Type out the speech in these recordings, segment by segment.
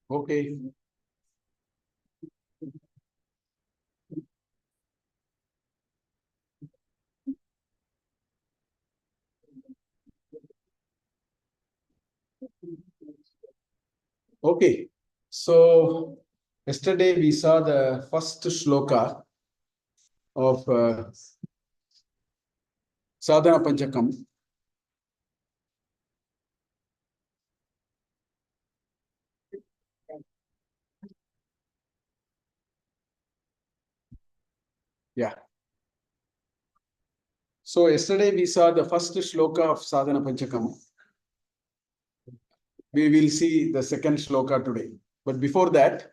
Okay. Okay. So yesterday we saw the first shloka of Sadhana Panchakam. Yeah. So yesterday we saw the first shloka of Sadhana Panchakam. We will see the second shloka today. But before that,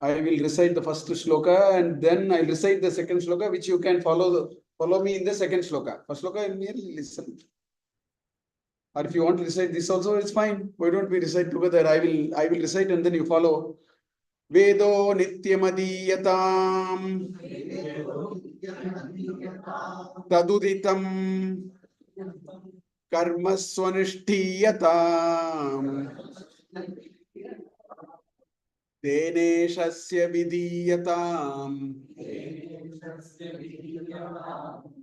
I will recite the first shloka and then I'll recite the second shloka, which you can follow me in the second shloka. First shloka, you merely listen. Or if you want to recite this also, it's fine. Why don't we recite together? I will recite and then you follow. Vedo nityamadiyataam taduditam karma swanishthiyataam teneshasya vidiyataam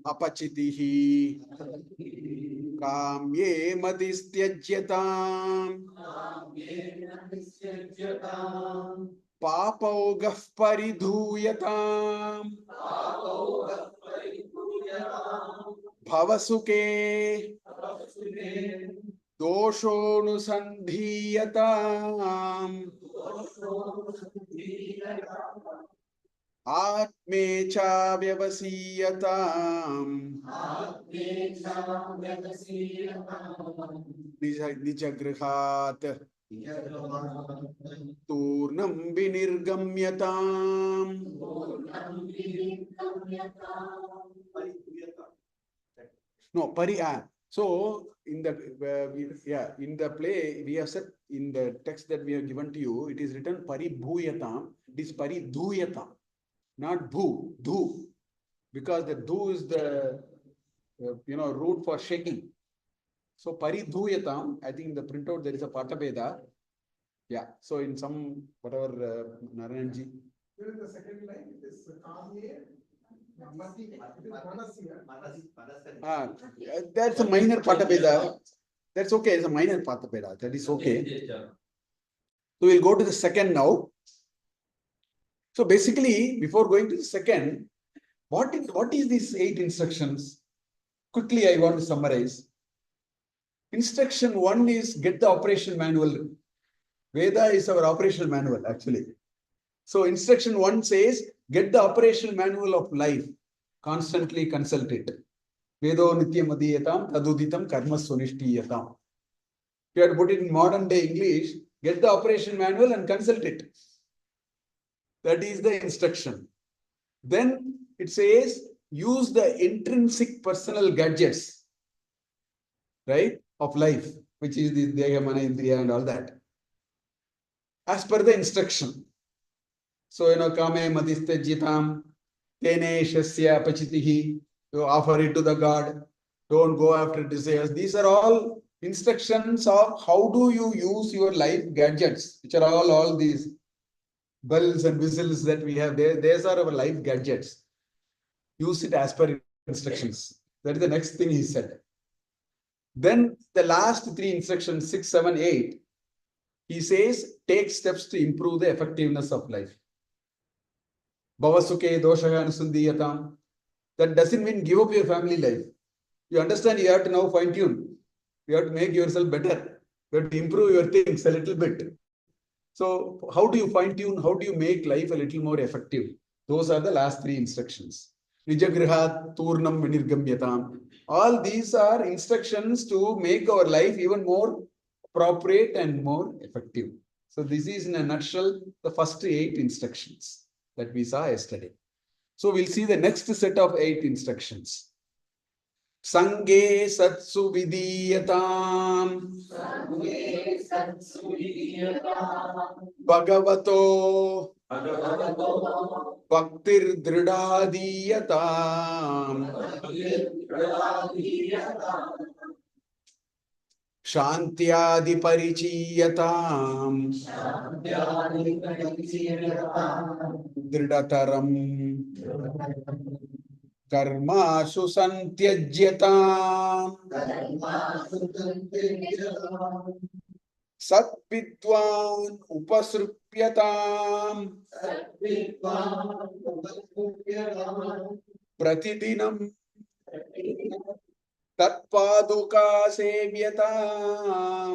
apachitihi kamye madistyajyatam पापौगः परिधूयताम् भवसुखे दोषोऽनुसन्धीयताम् आत्मे च व्यवसीयताम् निजगृहात् तूर्णं विनिर्गम्यताम्. No, so in the in the play we have said in the text that we have given to you, it is written paribhuyatam. It is paridhuyatam, not bhu, dhu, because the dhu is the root for shaking. So paridhuyatam, I think in the printout there is a patabeda. Yeah. So in some whatever Narayanji. During the second line, it is Kamye. That's a minor patabeda. That's okay. It's a minor patabeda. That is okay. So we'll go to the second now. So basically, before going to the second, what is these 8 instructions? Quickly, I want to summarize. Instruction 1 is get the operation manual. Veda is our operational manual, actually. So instruction 1 says, get the operational manual of life. Constantly consult it. Vedo nityamadiyatam taduditam karma sunishtiyatam. If you had to put it in modern day English, get the operation manual and consult it. That is the instruction. Then it says, use the intrinsic personal gadgets, right, of life, which is the Deha, Mana, Indriya and all that, as per the instruction. So, kame madistyajitam, tene shasya pachitihi, you offer it to the God, don't go after desires. These are all instructions of how do you use your life gadgets, which are all these bells and whistles that we have there. These are our life gadgets. Use it as per instructions. That is the next thing he said. Then the last 3 instructions, 6, 7, 8, he says, take steps to improve the effectiveness of life. Bhavasuke doshaga anusandhiyatam. That doesn't mean give up your family life. You understand, you have to now fine tune. You have to make yourself better. You have to improve your things a little bit. So how do you fine tune? How do you make life a little more effective? Those are the last 3 instructions. Nijagrihat turnam vinirgamyatam. All these are instructions to make our life even more appropriate and more effective. So this is in a nutshell the first 8 instructions that we saw yesterday. So we'll see the next set of 8 instructions. Sange satsu vidiyatam Bhagavato Bhaktir Dridadiyatam. Shantyadi parichiyatam Dridataram Karmashu Santyajyatam Satvidwan Upasrupyatam Pratidinam Tatpaduka Sevyatam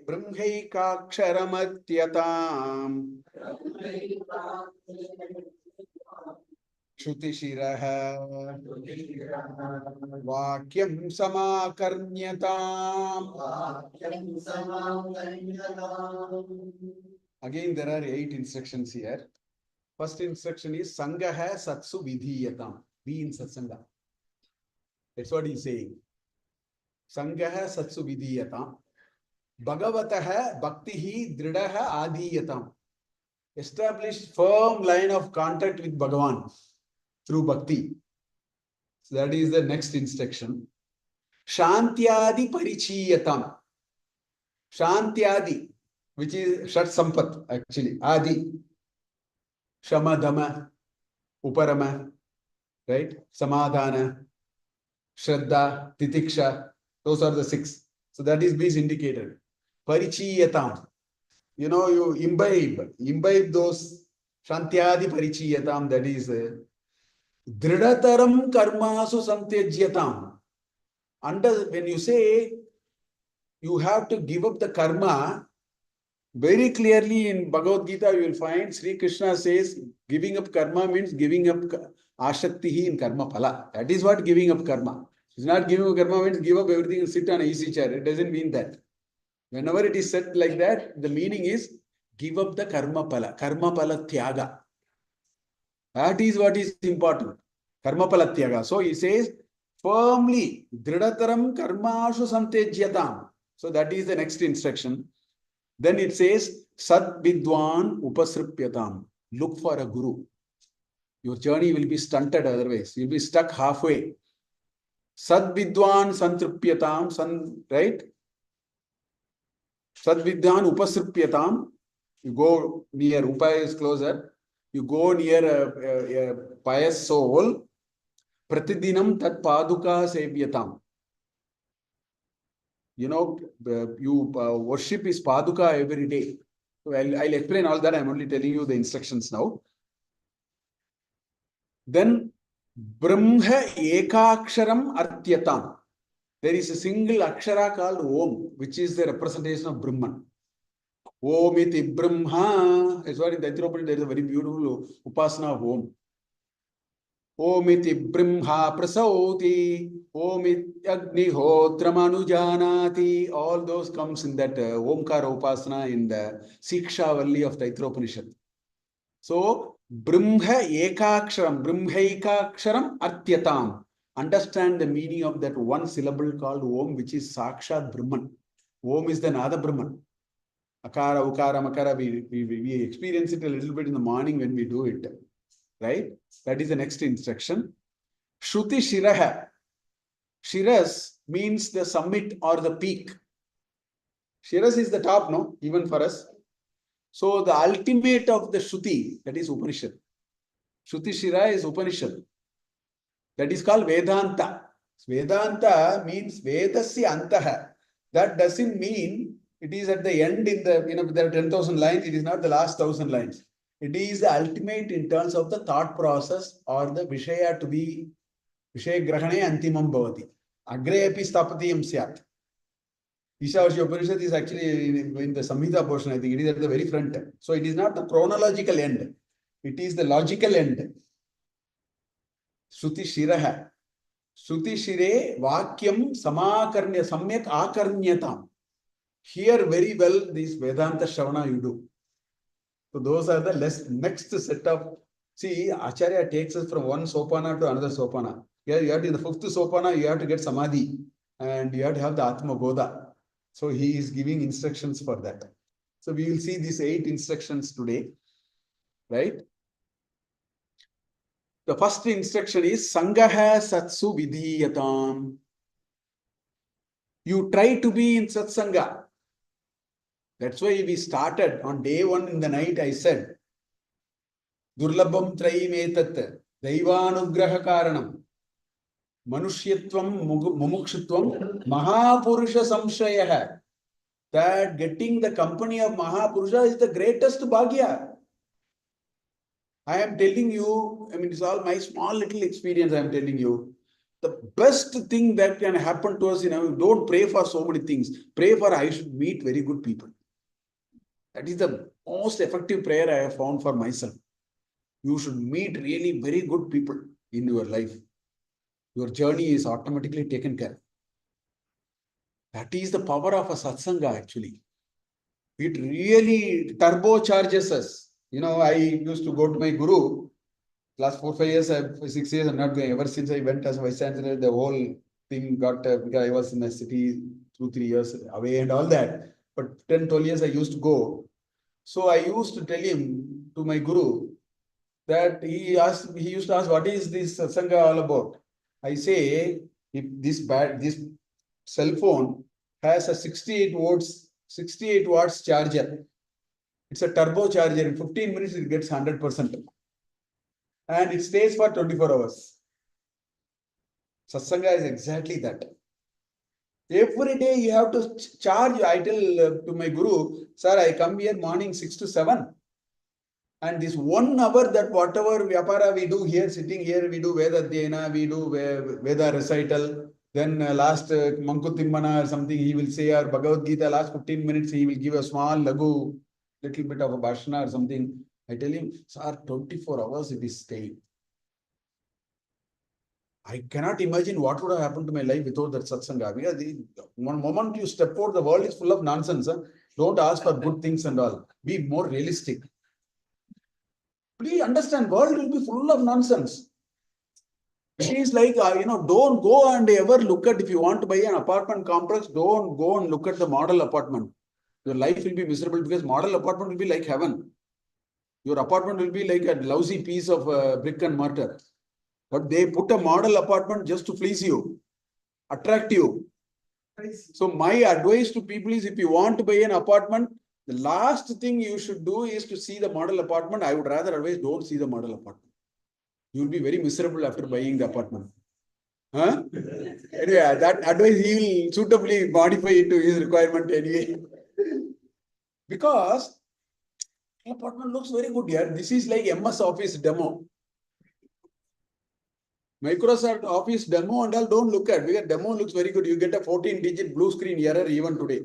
Brahmaikaksharamatyataam Shutishiraha Vakyam Samakarnyatam. Again, there are 8 instructions here. First instruction is Sangaha Satsu Vidhiyatam. Be in Satsanga. That's what he's saying. Sangaha Satsu Vidhiyatam. Bhagavataha Bhaktihi Dridaha Adiyatam. Establish firm line of contact with Bhagavan through Bhakti. So that is the next instruction. Shantyadi Parichiyatam. Shantyadi, which is Shat Sampat actually. Adi. Shama Dhamma. Uparama. Right? Samadhana. Shraddha. Titiksha. Those are the 6. So that is being indicated. Parichiyatam. You know, you imbibe those Shantyadi Parichiyatam, that is Dridataram Karmasu Santyajyatam. When you say you have to give up the karma, very clearly in Bhagavad Gita you will find Sri Krishna says giving up karma means giving up ashaktihi in karma phala. That is what giving up karma. It's not giving up karma means give up everything and sit on an easy chair. It doesn't mean that. Whenever it is said like that, the meaning is give up the karma pala tyaga. That is what is important. Karma pala tyaga. So he says firmly, dridataram karmashu santejyatam. So that is the next instruction. Then it says Sat Vidwan Upasripyatam. Look for a guru. Your journey will be stunted otherwise. You'll be stuck halfway. Sat Vidwan Santripyatam, right? Sadvidyan Upasripyatam. You go near, Upaya is closer. You go near a pious soul. Pratidinam Tat Paduka Sevyatam. You know, you worship his Paduka every day. So I'll explain all that. I'm only telling you the instructions now. Then Brahma Ekaksharam Artyatam. There is a single akshara called Om, which is the representation of Brahman. Om iti Brahma. That's why in the Upanishad there is a very beautiful upasana of Om. Om iti Brahma prasauti. Om iti Agnihotra manujanati. All those comes in that Omkara upasana in the Siksha Valli of the Upanishad. So Brahma Ekaksharam, Brahmaikaksharam Artyatam. Understand the meaning of that one syllable called Om, which is Sakshat Brahman. Om is the Nada Brahman. Akara, Ukara, Makara, we experience it a little bit in the morning when we do it. Right? That is the next instruction. Shruti Shiraha. Shiras means the summit or the peak. Shiras is the top, no? Even for us. So the ultimate of the Shruti, that is Upanishad. Shruti Shira is Upanishad. That is called Vedanta. Vedanta means Vedasya Antaha. That doesn't mean it is at the end in the, there are 10,000 lines. It is not the last 1,000 lines. It is the ultimate in terms of the thought process or the Vishaya to be Vishaya Grahane Antimam Bhavati. Agre api stapatiyam syat. Ishavasya Upanishad is actually in the Samhita portion, I think. It is at the very front. So it is not the chronological end. It is the logical end. Shruti Shiraha. Shruti Shire Vakyam Samakarnya Samyak Akarnyatam. Here very well this Vedanta Shravana you do. So those are the next set of, see, Acharya takes us from one sopana to another sopana. Here you have to, in the 5th sopana, you have to get Samadhi and you have to have the Atma Bodha. So he is giving instructions for that. So we will see these 8 instructions today, right? The first instruction is Sangaha Satsu Vidhiyatam. You try to be in Satsanga. That's why we started on day one in the night. I said, Durlabham Traim Etat, Daivanugraha Karanam, Manushyatvam Mumukshutvam, Mahapurusha Samshayah. That getting the company of Mahapurusha is the greatest bhagya. I am telling you, I mean, it's all my small little experience. I am telling you, the best thing that can happen to us, don't pray for so many things. Pray for I should meet very good people. That is the most effective prayer I have found for myself. You should meet really very good people in your life. Your journey is automatically taken care of. That is the power of a satsanga actually. It really turbocharges us. I used to go to my guru. Last 4-5 years, 6 years, I'm not going. Ever since I went as vice chancellor, the whole thing got, because I was in the city 2-3 years away and all that. But 10-12 years I used to go. So I used to tell him, to my guru, that he used to ask, what is this satsanga all about? I say, if this cell phone has a 68 watts charger. It's a turbo charger. In 15 minutes, it gets 100%. And it stays for 24 hours. Satsanga is exactly that. Every day you have to charge. I tell to my guru, sir, I come here morning 6 to 7. And this 1 hour that whatever vyapara we do here, sitting here, we do Veda Dhyana, we do Veda recital. Then last Mankutimana or something, he will say, or Bhagavad Gita, last 15 minutes, he will give a small lagu, little bit of a bhashana or something. I tell him, sir, 24 hours it is staying. I cannot imagine what would have happened to my life without that satsanga. Because one moment you step out, the world is full of nonsense. Huh? Don't ask for good things and all. Be more realistic. Please understand, world will be full of nonsense. It is like, don't go and ever look at, if you want to buy an apartment complex, don't go and look at the model apartment. Your life will be miserable because model apartment will be like heaven. Your apartment will be like a lousy piece of brick and mortar. But they put a model apartment just to please you, attract you. So my advice to people is, if you want to buy an apartment, the last thing you should do is to see the model apartment. I would rather advise, don't see the model apartment. You will be very miserable after buying the apartment. Huh? Anyway, that advice he will suitably modify it to his requirement anyway. Because the apartment looks very good here. This is like MS Office demo. Microsoft Office demo and all, don't look at, because demo looks very good. You get a 14-digit blue screen error even today.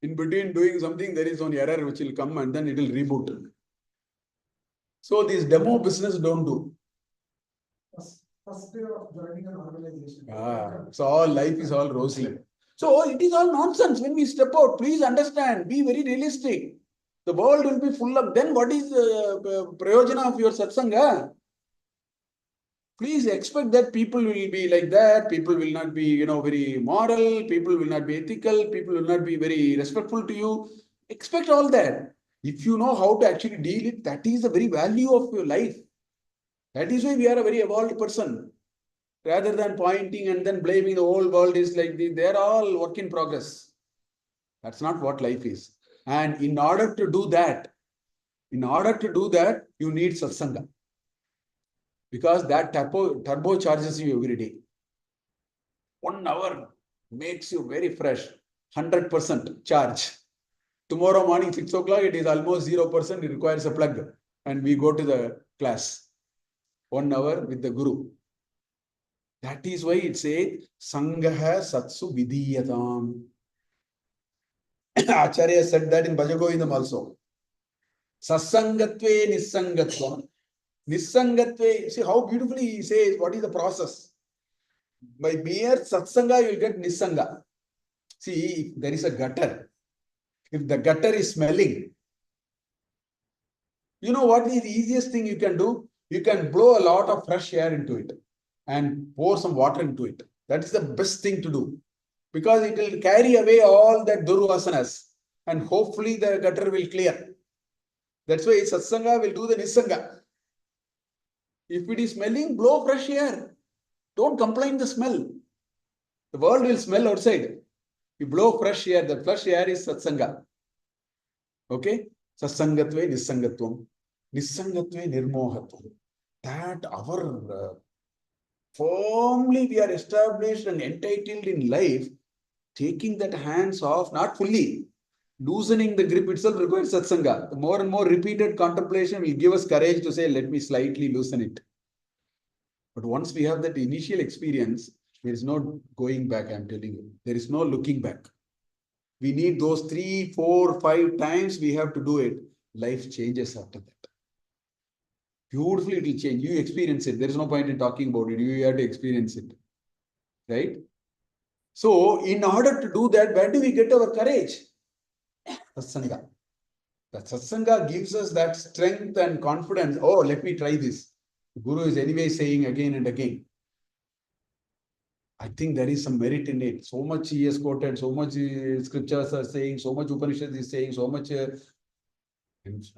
In between doing something, there is one error which will come and then it will reboot. So this demo business don't do. First day of joining an organization. So all life is all rosy. So it is all nonsense when we step out. Please understand, be very realistic. The world will be full of, then what is the prayojana of your satsanga? Please expect that people will be like that. People will not be, very moral. People will not be ethical. People will not be very respectful to you. Expect all that. If you know how to actually deal it, that is the very value of your life. That is why we are a very evolved person. Rather than pointing and then blaming the whole world is like, they're all work in progress. That's not what life is. And in order to do that, you need satsanga. Because that turbo charges you every day. 1 hour makes you very fresh, 100% charge. Tomorrow morning, 6 o'clock, it is almost 0%. It requires a plug. And we go to the class. 1 hour with the guru. That is why it says, Sangaha Satsu Vidhiyatam. Acharya said that in Bhajagovindam also. Sasangatve Nisangatvam. Nisangatve, see how beautifully he says, what is the process? By mere satsanga, you will get nisanga. See, if there is a gutter, if the gutter is smelling, you know what is the easiest thing you can do? You can blow a lot of fresh air into it and pour some water into it. That is the best thing to do. Because it will carry away all that durvasanas and hopefully the gutter will clear. That's why satsanga will do the nisanga. If it is smelling, blow fresh air. Don't complain the smell. The world will smell outside. You blow fresh air. The fresh air is satsanga. Okay? Satsangatve nissangatvam. Nissangatve nirmohatvam. That our firmly we are established and entitled in life, taking that hands off, not fully. Loosening the grip itself requires satsanga. The more and more repeated contemplation will give us courage to say, let me slightly loosen it. But once we have that initial experience, there is no going back, I'm telling you. There is no looking back. We need those 3, 4, 5 times we have to do it. Life changes after that. Beautifully, it will change. You experience it. There is no point in talking about it. You have to experience it. Right? So, in order to do that, where do we get our courage? Satsanga. The satsanga gives us that strength and confidence. Oh, let me try this. The Guru is anyway saying again and again. I think there is some merit in it. So much he has quoted, so much scriptures are saying, so much Upanishad is saying, so much.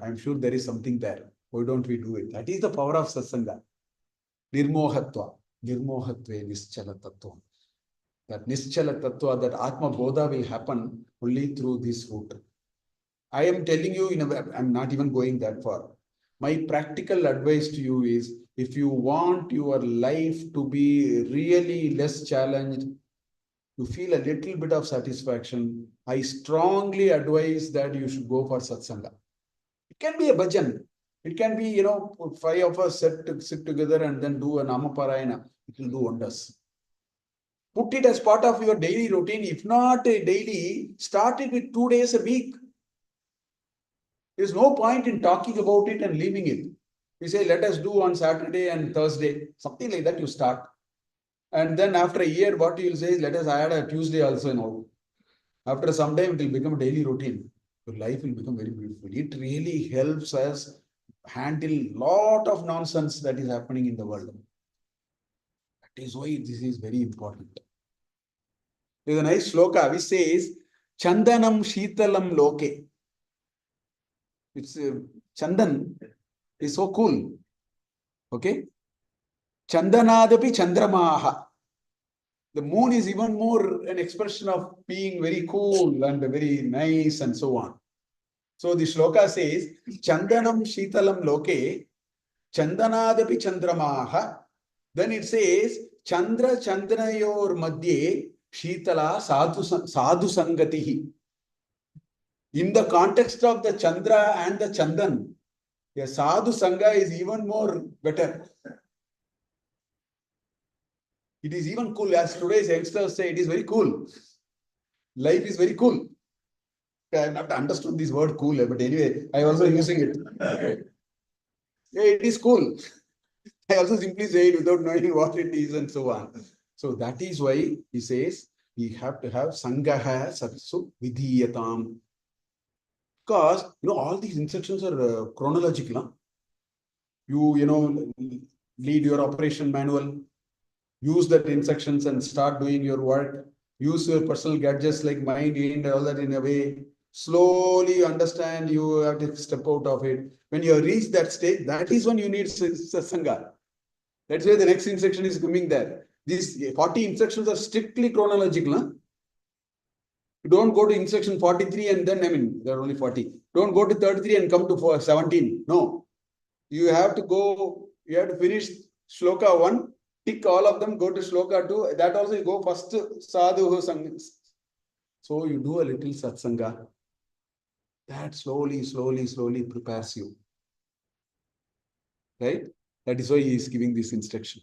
I'm sure there is something there. Why don't we do it? That is the power of satsanga. Nirmohatva. Nirmohatve nischala tattva. That nischala tattva, that Atma Bodha will happen only through this route. I am telling you, I'm not even going that far. My practical advice to you is, if you want your life to be really less challenged, you feel a little bit of satisfaction, I strongly advise that you should go for satsanga. It can be a bhajan. It can be, 5 of us sit together and then do a namaparayana. It will do wonders. Put it as part of your daily routine. If not daily, start it with 2 days a week. There's no point in talking about it and leaving it. We say, let us do on Saturday and Thursday, something like that you start. And then after a year, what you will say is, let us add a Tuesday also now. After some time, it will become a daily routine. Your life will become very beautiful. It really helps us handle a lot of nonsense that is happening in the world. That is why this is very important. There's a nice shloka which says, Chandanam Sheetalam Loke. It's Chandan is so cool. Okay? Chandanadapi Chandramaha. The moon is even more an expression of being very cool and very nice and so on. So the shloka says, Chandanam Sheetalam Loke, Chandanadapi Chandramaha. Then it says, Chandra Chandrayor Madhye Sheetala Sadhu Sangatihi. In the context of the Chandra and the Chandan, a Sadhu Sangha is even more better. It is even cool. As today's youngsters say, it is very cool. Life is very cool. I have not understood this word cool, but anyway, I also using it. Yeah, it is cool. I also simply say it without knowing what it is and so on. So that is why he says we have to have Sangaha Satsu Vidhiyatam. Because, all these instructions are chronological. Huh? You lead your operation manual, use that instructions and start doing your work. Use your personal gadgets like mind and all that in a way. Slowly understand, you have to step out of it. When you reach that stage, that is when you need satsanga. That's why the next instruction is coming there. These 40 instructions are strictly chronological. Huh? You don't go to instruction 43 and then, there are only 40. Don't go to 33 and come to 17. No. You have to finish shloka 1, tick all of them, go to shloka 2. That also you go first sadhu sangha. So you do a little satsanga. That slowly prepares you. Right? That is why he is giving this instruction.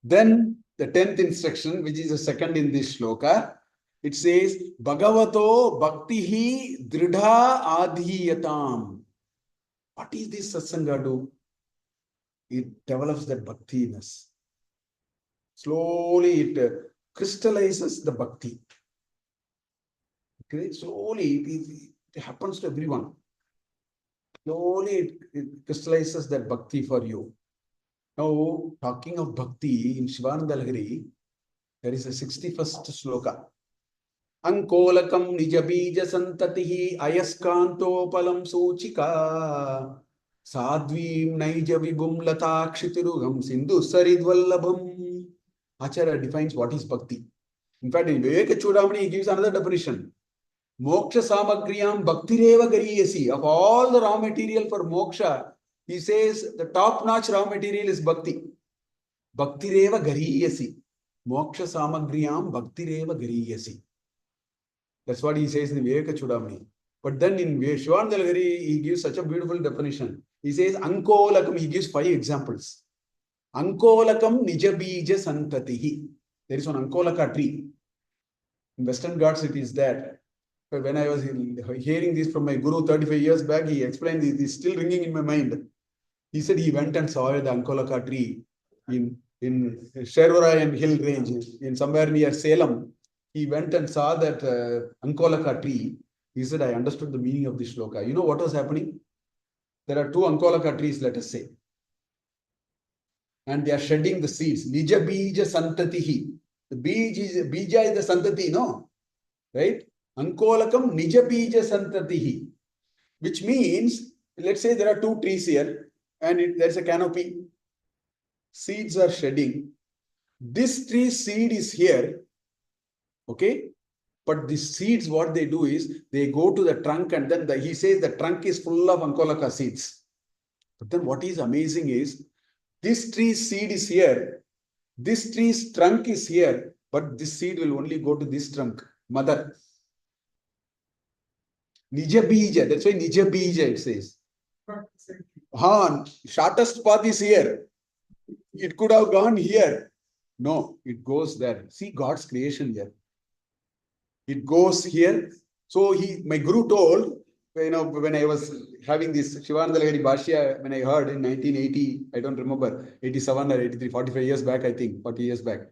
Then the 10th instruction, which is the second in this shloka, it says, Bhagavato Bhaktihi Dridha Adhiyatam. What is this satsanga do? It develops that bhaktiness. Slowly it crystallizes the bhakti. Okay? Slowly it happens to everyone. Slowly it crystallizes that bhakti for you. Now, talking of bhakti in Shivananda Lahiri, there is a 61st shloka. Ankolakam nijabija santatihi ayaskanto palam suchika Sadvim naija vibhum latakshitirugham sindhu saridvallabham. Acharya defines what is bhakti. In fact, in Viveka Chudamani, he gives another definition. Moksha samagriyam bhaktireva gariyasi. Of all the raw material for moksha, he says the top-notch raw material is bhakti. Bhaktireva gariyasi. Moksha samagriyam bhaktireva gariyasi. That's what he says in Viveka Chudamani. But then in Shivanandalagari, he gives such a beautiful definition. He says, Ankolakam, he gives 5 examples. Ankolakam nijabija santatihi. There is one Ankolaka tree. In Western Ghats, it is there. But when I was hearing this from my guru 35 years back, he explained this, is still ringing in my mind. He said he went and saw the Ankolaka tree in Shervara and Hill Range, in somewhere near Salem. He went and saw that Ankolaka tree. He said, I understood the meaning of this shloka. You know what was happening? There are 2 Ankolaka trees, let us say. And they are shedding the seeds. Nija bija santatihi. The bija is the santati, no? Right? Ankolakam nija bija santatihi. Which means, let's say there are 2 trees here and there's a canopy. Seeds are shedding. This tree seed is here. Okay? But the seeds, what they do is, they go to the trunk and then he says the trunk is full of Ankolaka seeds. But then what is amazing is, this tree's seed is here, this tree's trunk is here, but this seed will only go to this trunk, mother. Nija bija, that's why Nija bija it says. Shortest path is here. It could have gone here. No, it goes there. See God's creation here. It goes here. So my guru told, when I was having this Shivanandalagari Bhashya, when I heard in 1980, I don't remember, 87 or 83, 45 years back, I think, 40 years back.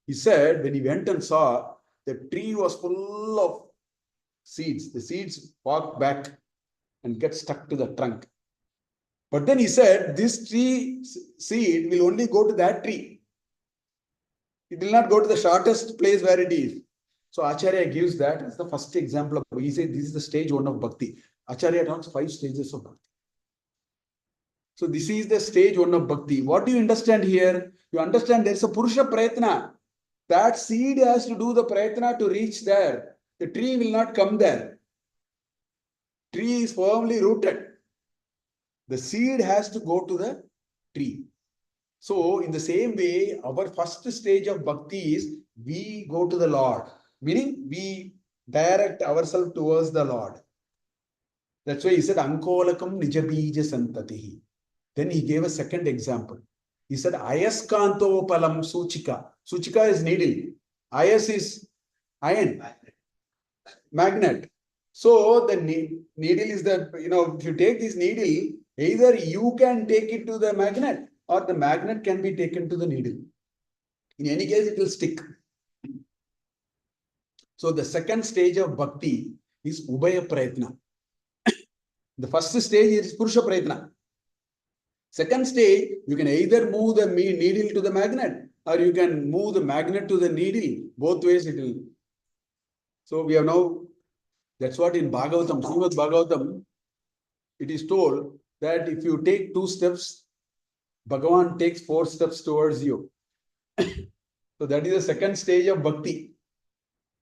He said, when he went and saw, the tree was full of seeds. The seeds walk back and get stuck to the trunk. But then he said, this tree seed will only go to that tree. It will not go to the shortest place where it is. So Acharya gives that as the first example of, he said this is the stage 1 of bhakti. Acharya talks 5 stages of bhakti. So this is the stage 1 of bhakti. What do you understand here? You understand there is a Purusha Prayatna. That seed has to do the Prayatna to reach there. The tree will not come there. Tree is firmly rooted. The seed has to go to the tree. So in the same way, our first stage of bhakti is we go to the Lord. Meaning we direct ourselves towards the Lord. That's why he said, Ankolakam nijabija santatihi. Then he gave a second example. He said, Ayaskanto palam suchika. Suchika is needle. Ayas is iron. Magnet. So the needle is the, if you take this needle, either you can take it to the magnet or the magnet can be taken to the needle. In any case, it will stick. So the second stage of bhakti is Ubhaya Prayatna. The first stage is Purusha Prayatna. Second stage, you can either move the needle to the magnet or you can move the magnet to the needle. Both ways it will. So we have now, that's what in Bhagavatam, Srimad Bhagavatam, it is told that if you take 2 steps, Bhagavan takes 4 steps towards you. So that is the second stage of bhakti.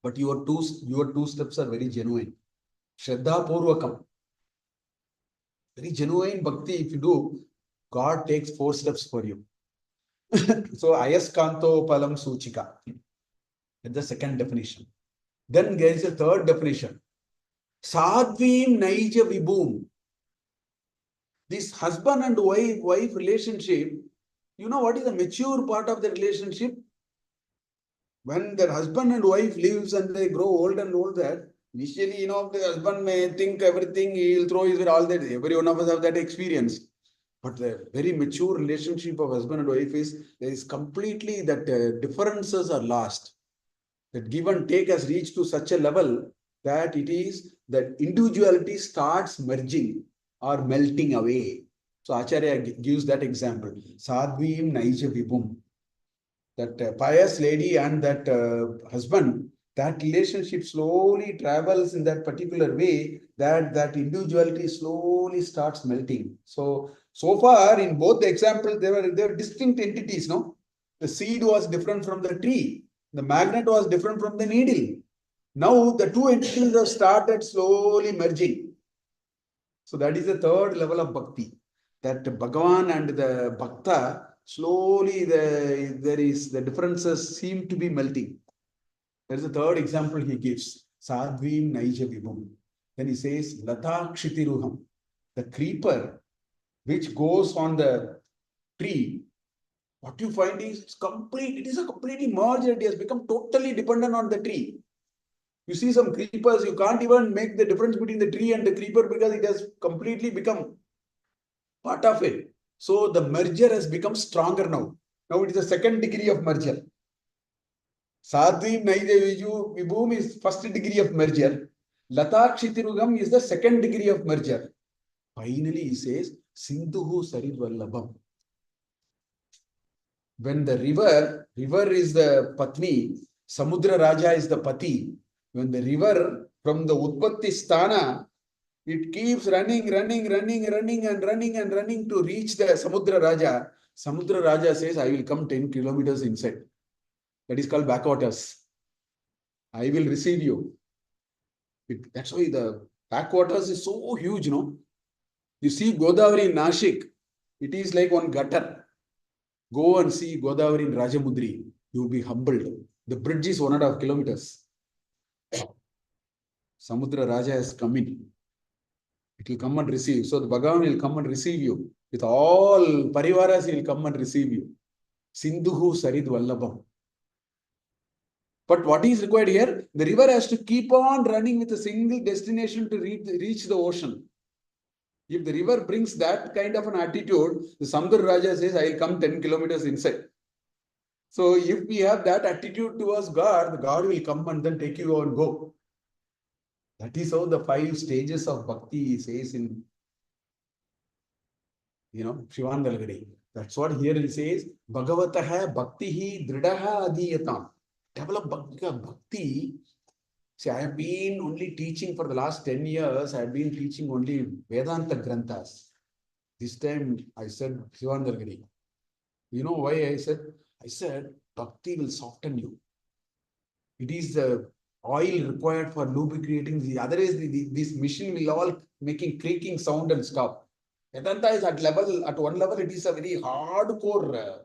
But your two steps are very genuine. Shraddha Purvakam. Very genuine bhakti. If you do, God takes 4 steps for you. So Ayaskanto Palam Suchika. That's the second definition. Then there is a third definition. Sadvim Naija Vibhum. This husband and wife relationship, you know what is the mature part of the relationship? When their husband and wife lives and they grow old and older, initially, the husband may think everything, he will throw his all that. Every one of us have that experience. But the very mature relationship of husband and wife is, there is completely that differences are lost. That give and take has reached to such a level that it is that individuality starts merging or melting away. So Acharya gives that example. Sadvim Naija Vibhum. That pious lady and that husband, that relationship slowly travels in that particular way, that individuality slowly starts melting. So far in both the examples, they were distinct entities, no? The seed was different from the tree. The magnet was different from the needle. Now the two entities have started slowly merging. So that is the third level of bhakti. That Bhagavan and the Bhakta, slowly the differences seem to be melting. There is a third example he gives. Sadvim Naija Vibhum. Then he says, Lata Kshitiruham. The creeper which goes on the tree, what you find is it is a completely merged, it has become totally dependent on the tree. You see some creepers, you can't even make the difference between the tree and the creeper because it has completely become part of it. So the merger has become stronger now. Now it is the second degree of merger. Sadhvi Naideviju Vibhum is first degree of merger. Lata Kshitirugam is the second degree of merger. Finally, he says, Sindhuhu Saridvallabham. When the river is the Patni, Samudra Raja is the Pati. When the river from the Utpatti Sthana, it keeps running to reach the Samudra Raja. Samudra Raja says, I will come 10 kilometers inside. That is called backwaters. I will receive you. That's why the backwaters is so huge, no? You see Godavari in Nashik, it is like one gutter. Go and see Godavari in Rajamudri. You will be humbled. The bridge is 1.5 kilometers. Samudra Raja has come in. It will come and receive. So the Bhagavan will come and receive you. With all parivaras, he will come and receive you. Sindhuhu Sarid Vallabham. But what is required here? The river has to keep on running with a single destination to reach the ocean. If the river brings that kind of an attitude, the Samudra Raja says, I will come 10 kilometers inside. So if we have that attitude towards God, the God will come and then take you and go. That is how the 5 stages of bhakti says in, Shivanandalagari. That's what here it says, Bhagavataha bhaktihi dridaha adiyatam. Develop bhakti. See, I have been only teaching for the last 10 years. I have been teaching only Vedanta Granthas. This time I said Shivanandalagari. You know why I said? I said, bhakti will soften you. It is the oil required for lubricating. The other is this machine will all making creaking sound and stop. Vedanta is at one level, it is a very hardcore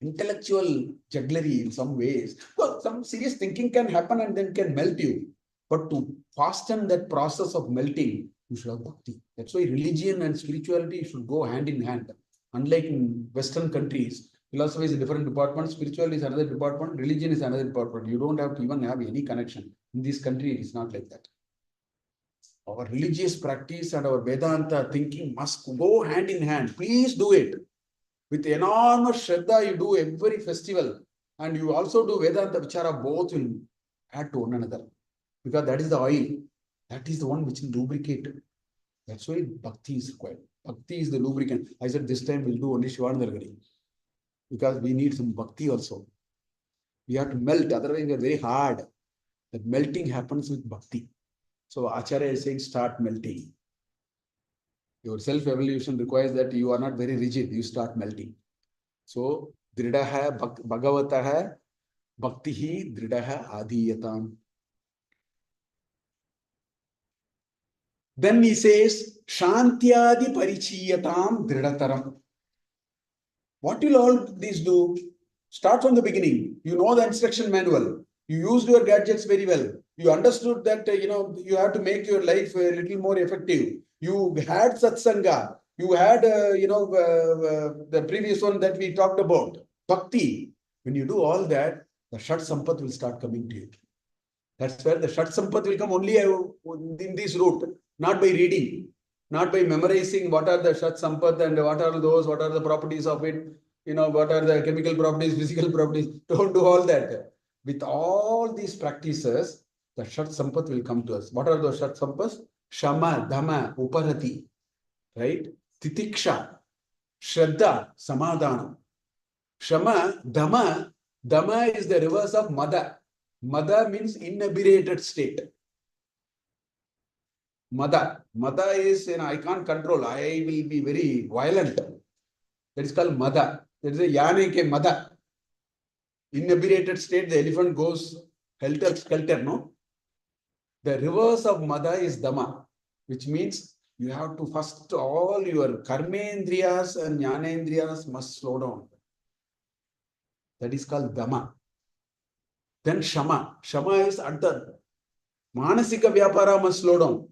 intellectual jugglery in some ways. Well, some serious thinking can happen and then can melt you. But to fasten that process of melting, you should have bhakti. That's why religion and spirituality should go hand in hand. Unlike in Western countries, philosophy is a different department, spirituality is another department, religion is another department. You don't have to even have any connection. In this country, it is not like that. Our religious practice and our Vedanta thinking must go hand in hand. Please do it. With enormous Shraddha, you do every festival. And you also do Vedanta Vichara, both will add to one another. Because that is the oil. That is the one which will lubricate. That's why bhakti is required. Bhakti is the lubricant. I said this time we'll do only Shivanandalagari. Because we need some bhakti also. We have to melt, otherwise we are very hard. That melting happens with bhakti. So Acharya is saying start melting. Your self-evolution requires that you are not very rigid, you start melting. So dridaha bhagavataha bhaktihi dridaha adiyatam. Then he says shantyadi parichiyatam dridataram. What will all these do? Start from the beginning. You know the instruction manual. You used your gadgets very well. You understood that you have to make your life a little more effective. You had satsanga. You had the previous one that we talked about, bhakti. When you do all that, the Shat Sampat will start coming to you. That's where the Shat Sampat will come only in this route, not by reading, not by memorizing what are the Shat Sampat and what are the properties of it, what are the chemical properties, physical properties. Don't do all that. With all these practices, the Shat Sampat will come to us. What are those Shat Sampas? Shama, Dhamma, Uparati, right? Titiksha, Shraddha, Samadhana. Shama, Dhamma is the reverse of Mada. Mada means inebriated state. Mada. Mada is, I can't control. I will be very violent. That is called Mada. There is a Yane ke Mada. Inebriated state, the elephant goes helter skelter, no? The reverse of Mada is Dama, which means you have to first all your karmendriyas and jnanendriyas must slow down. That is called Dama. Then Shama. Shama is at the Manasika Vyapara must slow down.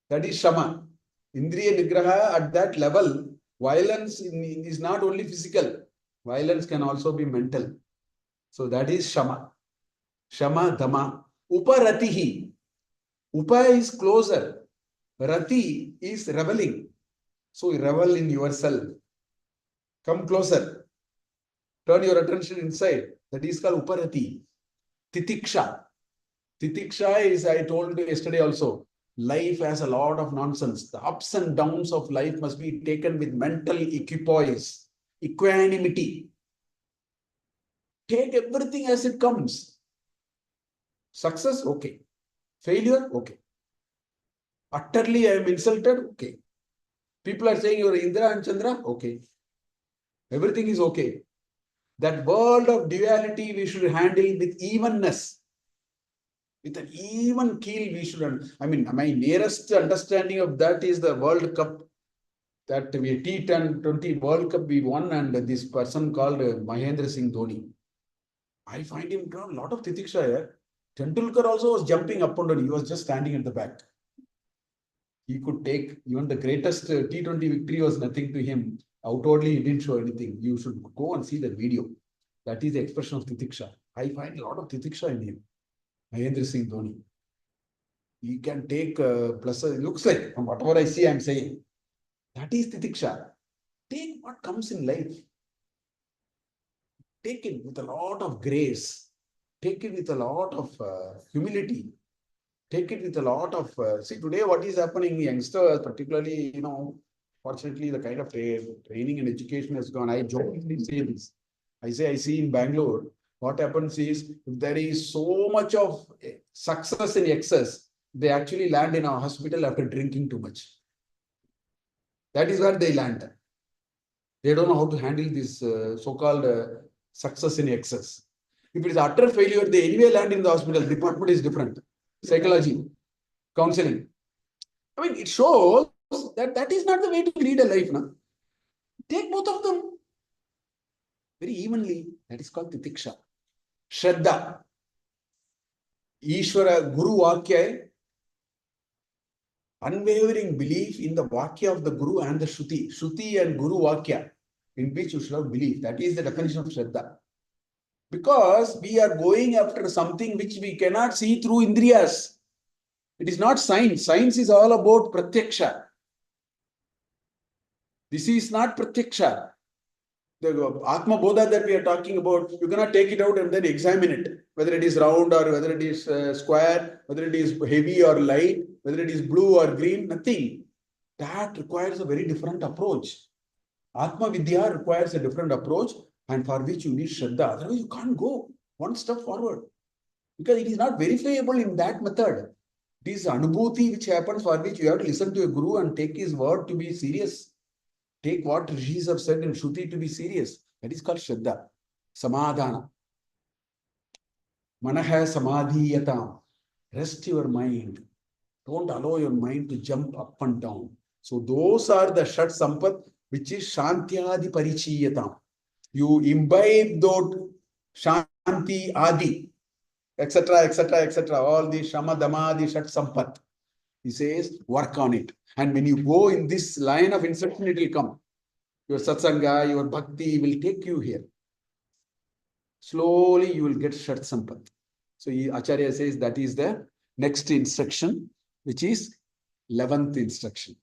That is Shama. Indriya Nigraha at that level, violence is not only physical. Violence can also be mental. So that is Shama. Shama, Dama. Uparatihi. Upa is closer. Rati is reveling. So revel in yourself. Come closer. Turn your attention inside. That is called Uparati. Titiksha. Titiksha is, I told you yesterday also, life has a lot of nonsense. The ups and downs of life must be taken with mental equipoise, equanimity. Take everything as it comes. Success, okay. Failure, okay. Utterly I am insulted, okay. People are saying you are Indra and Chandra, okay. Everything is okay. That world of duality we should handle with evenness. With an even keel we should, my nearest understanding of that is the World Cup that we T20 World Cup we won, and this person called Mahendra Singh Dhoni. I find him a lot of titiksha here. Tendulkar also was jumping up and down. He was just standing at the back. He could take even the greatest T20 victory was nothing to him. Outwardly, he didn't show anything. You should go and see that video. That is the expression of titiksha. I find a lot of titiksha in him. Mahendra Singh Dhoni. He can take plus. It looks like from whatever I see, I'm saying that is titiksha. Take what comes in life. Take it with a lot of grace. Take it with a lot of humility. Take it with a lot of see today what is happening, youngsters particularly, fortunately the kind of training and education has gone. I jokingly say this. I see in Bangalore, what happens is if there is so much of success in excess, they actually land in a hospital after drinking too much. That is where they land. They don't know how to handle this so-called success in excess. If it is utter failure, they anyway land in the hospital. Department is different. Psychology, counseling. It shows that is not the way to lead a life. No? Take both of them very evenly. That is called titiksha. Shraddha. Ishvara Guru Vakya. Unwavering belief in the Vakya of the Guru and the Shruti. Shruti and Guru Vakya, in which you should have belief. That is the definition of Shraddha. Because we are going after something which we cannot see through Indriyas. It is not science. Science is all about pratyaksha. This is not pratyaksha. The Atma Bodha that we are talking about, you cannot take it out and then examine it. Whether it is round or whether it is square, whether it is heavy or light, whether it is blue or green, nothing. That requires a very different approach. Atma Vidya requires a different approach, and for which you need Shraddha. Otherwise, you can't go one step forward. Because it is not verifiable in that method. It is Anubhuti which happens, for which you have to listen to a Guru and take his word to be serious. Take what rishis have said in Shruti to be serious. That is called Shraddha. Samadhana. Manaha samadhiyatam. Rest your mind. Don't allow your mind to jump up and down. So those are the Shat Sampat, which is Shantyadi Parichiyatam. You imbibe those Shanti Adi, etc., etc., etc. All the Shama Damadi Shat Sampat. He says, work on it. And when you go in this line of instruction, it will come. Your satsanga, your bhakti will take you here. Slowly you will get Shat Sampat. So Acharya says that is the next instruction, which is 11th instruction.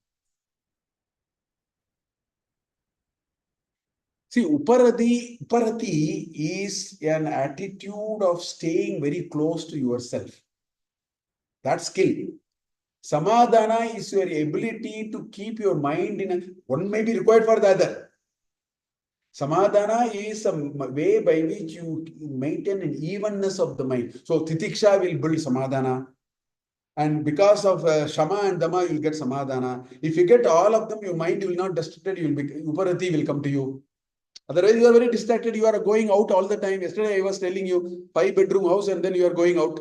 See, Uparati is an attitude of staying very close to yourself. That skill. Samadhana is your ability to keep your mind in one may be required for the other. Samadhana is a way by which you maintain an evenness of the mind. So titiksha will build samadhana. And because of shama and dama, you'll get samadhana. If you get all of them, your mind will not distracted. Uparati will come to you. Otherwise, you are very distracted. You are going out all the time. Yesterday, I was telling you 5-bedroom house, and then you are going out.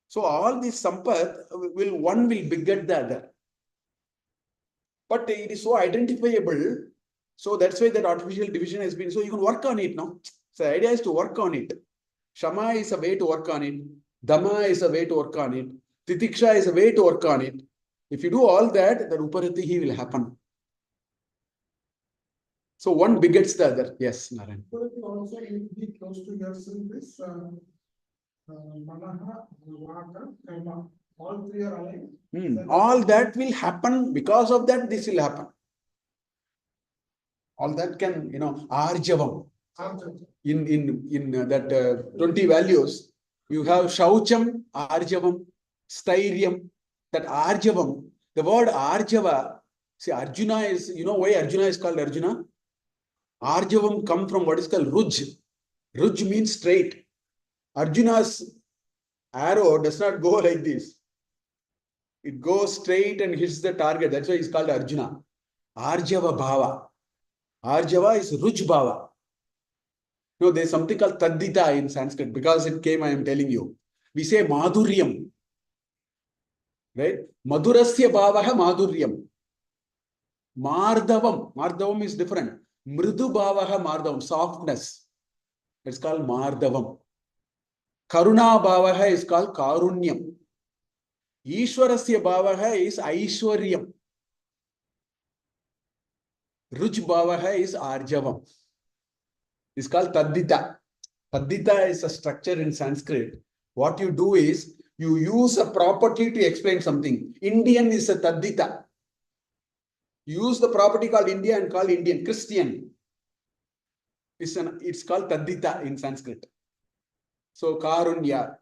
So all this sampath one will beget the other. But it is so identifiable. So that's why that artificial division has been. So you can work on it now. So the idea is to work on it. Shama is a way to work on it. Dhamma is a way to work on it. Titiksha is a way to work on it. If you do all that, the uparatihi will happen. So one begets the other. Yes, Narayan. Also, be close to yourself is manaha, vaka, karma. All three are aligned. All that will happen. Because of that, this will happen. All that can, arjavam. In that 20 values, you have shaucham, arjavam, stairyam. That arjavam, the word arjava, see, Arjuna is, why Arjuna is called Arjuna? Arjavam come from what is called ruj. Ruj means straight. Arjuna's arrow does not go like this. It goes straight and hits the target. That's why it's called Arjuna. Arjava bhava. Arjava is ruj bhava. No, there's something called taddita in Sanskrit. Because it came, I am telling you. We say madhuryam. Right? Madhurasya bhavaha madhuryam. Mardavam is different. Mridu bhavaha mardavam, softness. It's called mardavam. Karuna bhavaha is called karunyam. Ishwarasya bhavaha is aishwaryam. Ruj bhavaha is arjavam. It's called taddita. Taddita is a structure in Sanskrit. What you do is, you use a property to explain something. Indian is a taddita. Use the property called India and call Indian. Christian. It's called taddita in Sanskrit. So karunya.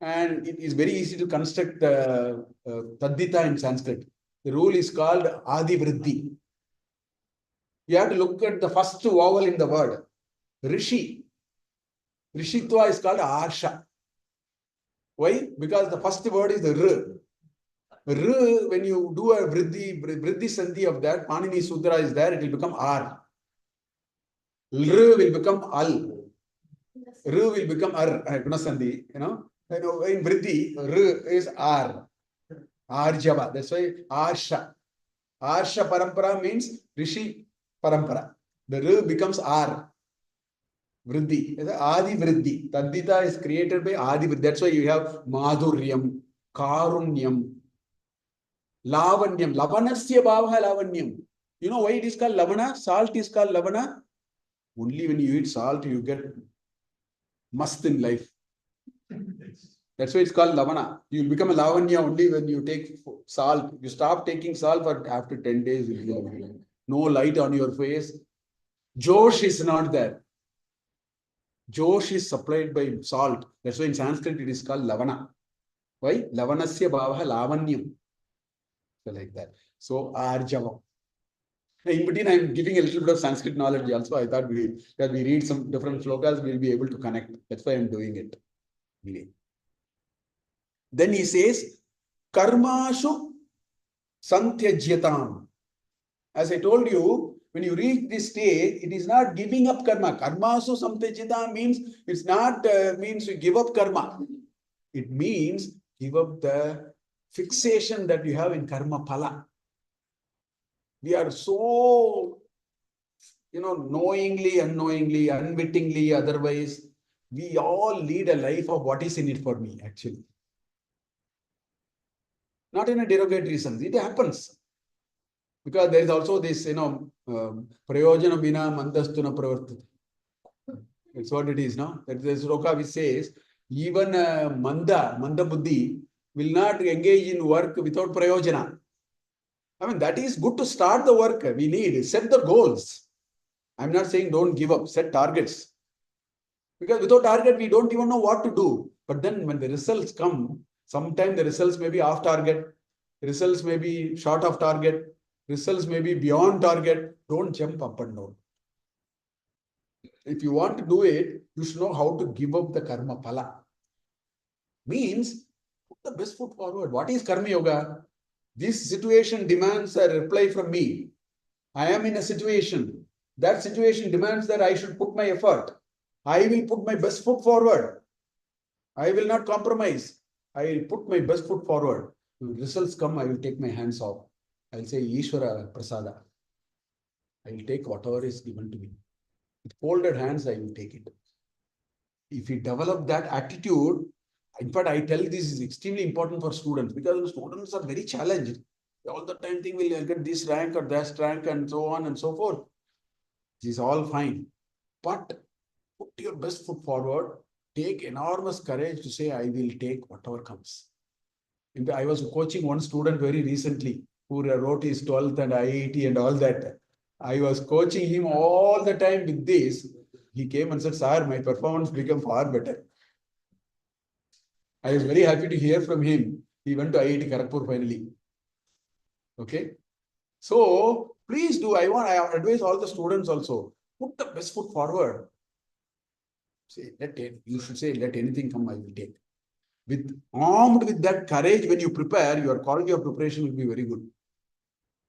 And it is very easy to construct the taddita in Sanskrit. The rule is called adi vriddhi. You have to look at the first vowel in the word. Rishi. Rishitva is called arsha. Why? Because the first word is r. R, when you do a vriddhi sandhi of that, Panini Sutra is there, it will become R. R will become Al. R will become R. Sandhi, in vriddhi, R is R. Arjava. That's why Arsha. Arsha Parampara means Rishi Parampara. The R becomes R. Vriddhi. Adi Vriddhi. Taddita is created by Adi Vriddhi. That's why you have Madhuryam, Karunyam, Lavanyam. Lavanasya bhavaha lavanyam. You know why it is called lavana? Salt is called lavana. Only when you eat salt, you get must in life. That's why it's called lavana. You will become a lavanya only when you take salt. You stop taking salt for after 10 days. No light on your face. Josh is not there. Josh is supplied by salt. That's why in Sanskrit it is called lavana. Why? Lavanasya bhavaha lavanyam. So like that. So arjava. In between, I am giving a little bit of Sanskrit knowledge also. I thought we read some different shlokas, we'll be able to connect. That's why I'm doing it. Then he says, karmashu santyajyatam. As I told you, when you reach this stage, it is not giving up karma. Karmasu santyajyatam means it's not means you give up karma. It means give up the fixation that you have in karma phala. We are so, knowingly, unknowingly, unwittingly, otherwise, we all lead a life of what is in it for me, actually. Not in a derogatory sense. It happens. Because there is also this, prayojana bina mandastuna pravartati. That's what it is, no? That is the sloka which says, even manda buddhi will not engage in work without prayojana. I mean, that is good to start the work. We need, set the goals. I'm not saying don't give up, set targets. Because without target, we don't even know what to do. But then when the results come, sometimes the results may be off target, results may be short of target, results may be beyond target. Don't jump up and down. if you want to do it, you should know how to give up the karma phala. Means, put the best foot forward. What is karma yoga? This situation demands a reply from me. I am in a situation. That situation demands that I should put my effort. I will put my best foot forward. I will not compromise. I will put my best foot forward. When results come, I will take my hands off. I will say, Ishvara Prasada. I will take whatever is given to me. With folded hands, I will take it. If we develop that attitude, in fact, I tell this is extremely important for students because students are very challenged. All the time think we'll get this rank or that rank and so on and so forth. This is all fine. But put your best foot forward. Take enormous courage to say, I will take whatever comes. In fact, I was coaching one student very recently who wrote his 12th and IIT and all that. I was coaching him all the time with this. He came and said, sir, my performance became far better. I was very happy to hear from him. He went to IIT Kharagpur finally. Okay. So please do. I advise all the students also. Put the best foot forward. Say, you should say, let anything come, I will take. Armed with that courage, when you prepare, your quality of preparation will be very good.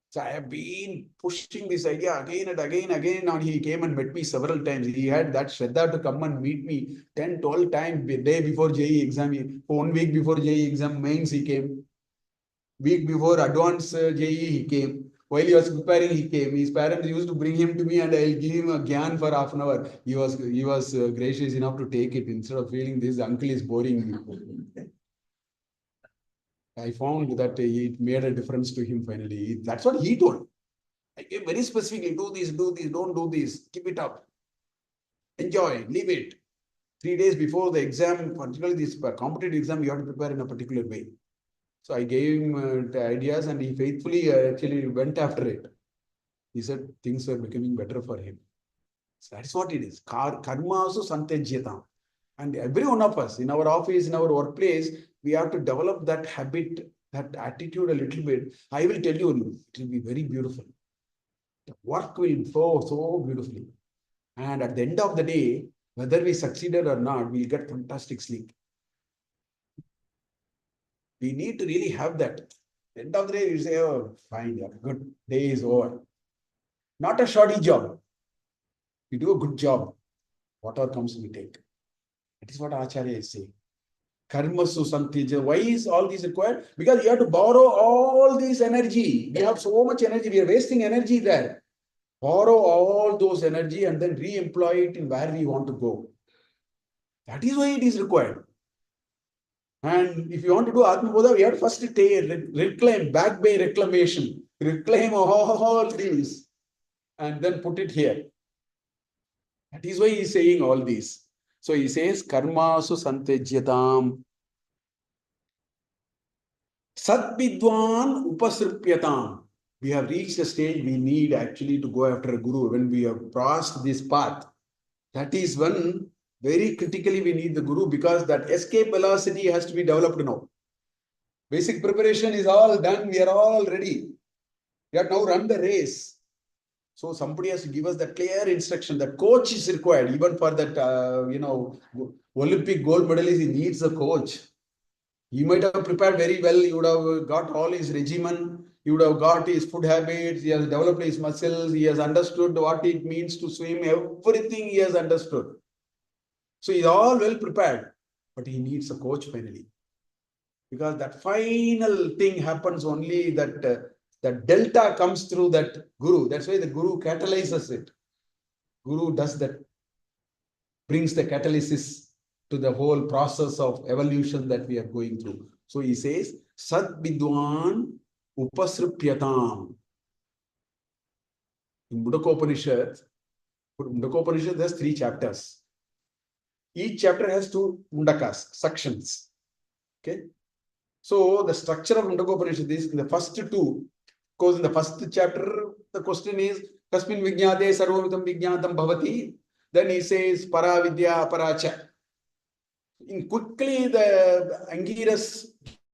So I have been pushing this idea again and again. And he came and met me several times. He had that Shraddha to come and meet me 10, 12 times the day before JE exam. 1 week before JE exam mains, he came. Week before advanced JE, he came. While he was preparing, he came. His parents used to bring him to me and I'll give him a gyan for half an hour. He was gracious enough to take it instead of feeling this uncle is boring me. I found that it made a difference to him finally. That's what he told. I gave very specifically, do this, don't do this, keep it up. Enjoy, leave it. 3 days before the exam, particularly this competitive exam, you have to prepare in a particular way. So I gave him the ideas and he faithfully actually went after it. He said things were becoming better for him. So that's what it is. Karma also santejyatam. And every one of us in our office, in our workplace, we have to develop that habit, that attitude a little bit. I will tell you, it will be very beautiful. The work will flow so beautifully. And at the end of the day, whether we succeeded or not, we'll get fantastic sleep. We need to really have that. At the end of the day, you say, oh, fine, yeah, good, day is over. Not a shoddy job. We do a good job. Whatever comes, we take. That is what Acharya is saying. Karma susantija. Why is all this required? Because you have to borrow all this energy. We have so much energy. We are wasting energy there. Borrow all those energy and then re-employ it in where we want to go. That is why it is required. And if you want to do Atma Bodha, we have to first reclaim, back by reclamation. Reclaim all these and then put it here. That is why he is saying all these. So he says, Karmasu santejyatam. Sadvidwan upasripyatam. We have reached a stage we need actually to go after a guru when we have crossed this path. That is when very critically we need the guru because that escape velocity has to be developed now. Basic preparation is all done. We are all ready. We have now run the race. So somebody has to give us that clear instruction. That coach is required. Even for that, Olympic gold medalist, he needs a coach. He might have prepared very well. He would have got all his regimen. He would have got his food habits. He has developed his muscles. He has understood what it means to swim. Everything he has understood. So he's all well prepared. But he needs a coach finally. Because that final thing happens only that that delta comes through that guru. That's why the guru catalyzes it. Guru does that, brings the catalysis to the whole process of evolution that we are going through. So he says, Sat Vidwan Upasripyatam. In Mundaka Upanishad has 3 chapters. Each chapter has 2 mundakas, sections. Okay. So the structure of Mundaka Upanishad is in the first 2. Because in the first chapter, the question is, Kasmin Vijnate Sarvamitam Vijnatam Bhavati. Then he says, Paravidya Aparacha. In quickly, the Angiras